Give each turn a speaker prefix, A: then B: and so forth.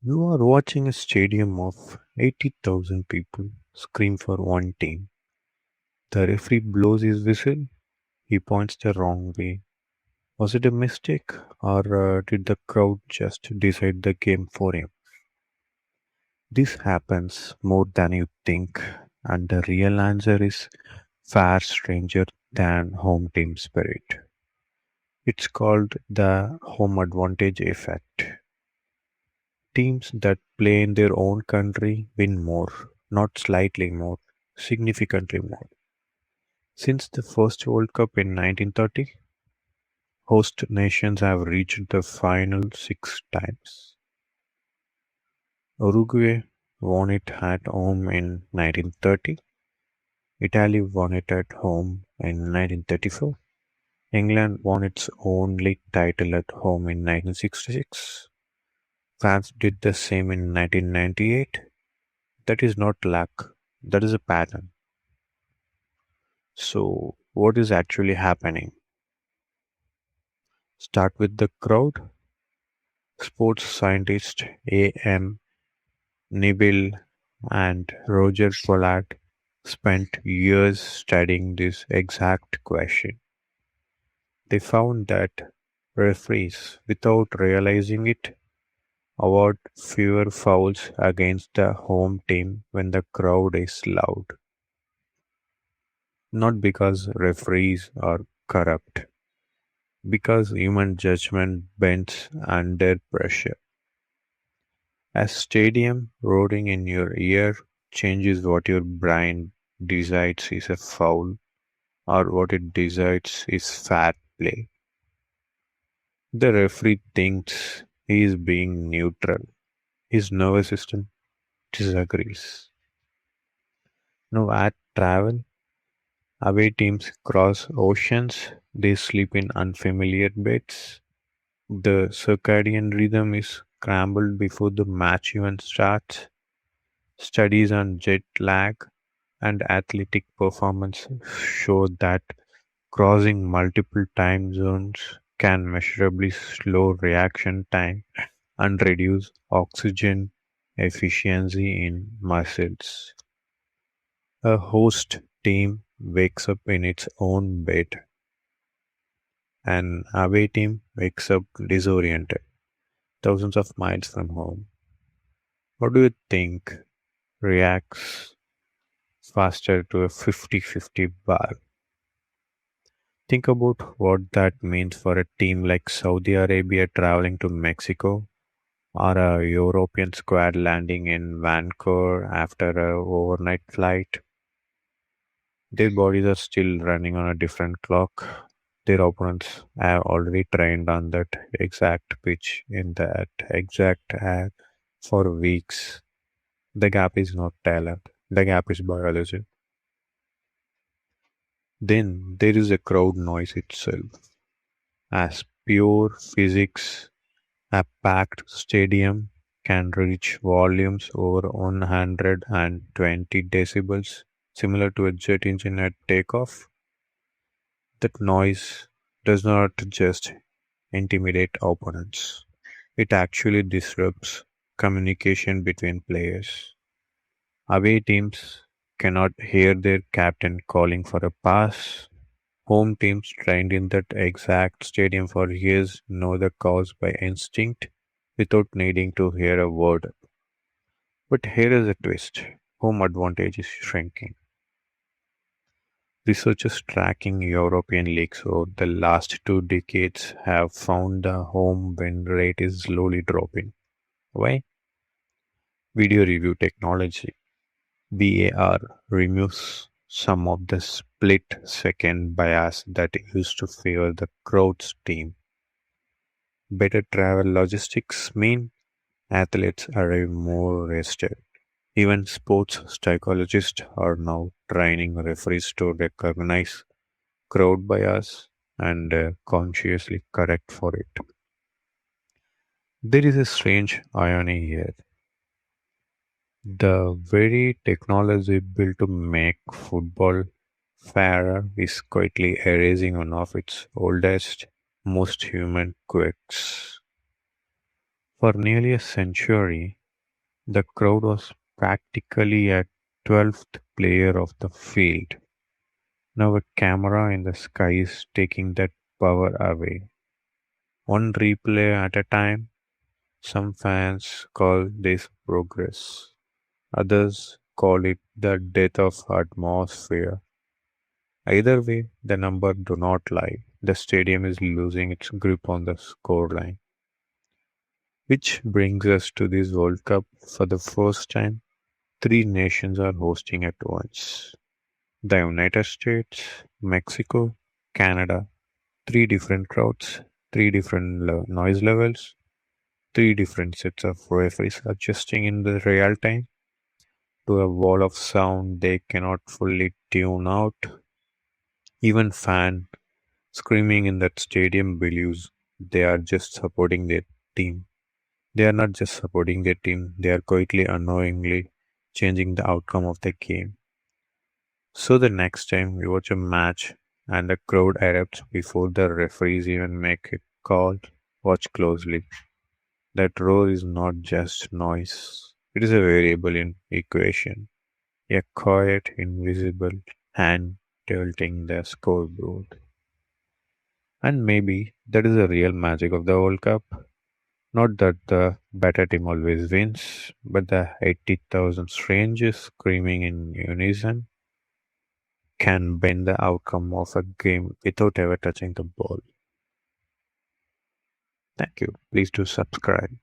A: You are watching a stadium of 80,000 people scream for one team. The referee blows his whistle, he points the wrong way. Was it a mistake or did the crowd just decide the game for him? This happens more than you think, and the real answer is far stranger than home team spirit. It's called the home advantage effect. Teams that play in their own country win more, not slightly more, significantly more. Since the first World Cup in 1930, host nations have reached the final 6 times. Uruguay won it at home in 1930, Italy won it at home in 1934, England won its only title at home in 1966, France did the same in 1998. That is not luck, that is a pattern. So, what is actually happening? Start with the crowd. Sports scientist A.M. Nevill and Roger Pollard spent years studying this exact question. They found that referees, without realizing it, award fewer fouls against the home team when the crowd is loud. Not because referees are corrupt, because human judgment bends under pressure. A stadium roaring in your ear changes what your brain decides is a foul or what it decides is fair play. The referee thinks he is being neutral. His nervous system disagrees. Now at travel, away teams cross oceans, they sleep in unfamiliar beds. The circadian rhythm is scrambled before the match even starts. Studies on jet lag and athletic performance show that crossing multiple time zones can measurably slow reaction time and reduce oxygen efficiency in muscles. A host team wakes up in its own bed. An away team wakes up disoriented, thousands of miles from home. What do you think reacts faster to a 50-50 ball? Think about what that means for a team like Saudi Arabia traveling to Mexico or a European squad landing in Vancouver after a overnight flight. Their bodies are still running on a different clock. Their opponents have already trained on that exact pitch in that exact air for weeks. The gap is not talent, the gap is biology. Then there is the crowd noise itself. As pure physics, a packed stadium can reach volumes over 120 decibels, similar to a jet engine at takeoff. That noise does not just intimidate opponents, it actually disrupts communication between players. Away teams cannot hear their captain calling for a pass. Home teams trained in that exact stadium for years know the cause by instinct without needing to hear a word. But here is a twist: home advantage is shrinking. Researchers tracking European leagues over the last 2 decades have found the home win rate is slowly dropping. Why? Video review technology (VAR) removes some of the split-second bias that used to favor the crowd's team. Better travel logistics mean athletes arrive more rested. Even sports psychologists are now training referees to recognize crowd bias and consciously correct for it. There is a strange irony here. The very technology built to make football fairer is quietly erasing one of its oldest, most human quirks. For nearly a century, the crowd was practically a 12th player of the field. Now a camera in the sky is taking that power away. One replay at a time. Some fans call this progress. Others call it the death of atmosphere. Either way, the number do not lie. The stadium is losing its grip on the scoreline. Which brings us to this World Cup. For the first time, three nations are hosting at once. The United States, Mexico, Canada. Three different crowds, three different noise levels, three different sets of referees adjusting in the real time to a wall of sound they cannot fully tune out. Even fan screaming in that stadium believes they are just supporting their team. They are not just supporting their team, they are quietly, unknowingly changing the outcome of the game. So the next time you watch a match and the crowd erupts before the referees even make a call, watch closely. That roar is not just noise. It is a variable in equation, a quiet, invisible hand tilting the scoreboard. And maybe that is the real magic of the World Cup. Not that the better team always wins, but the 80,000 strangers screaming in unison can bend the outcome of a game without ever touching the ball. Thank you. Please do subscribe.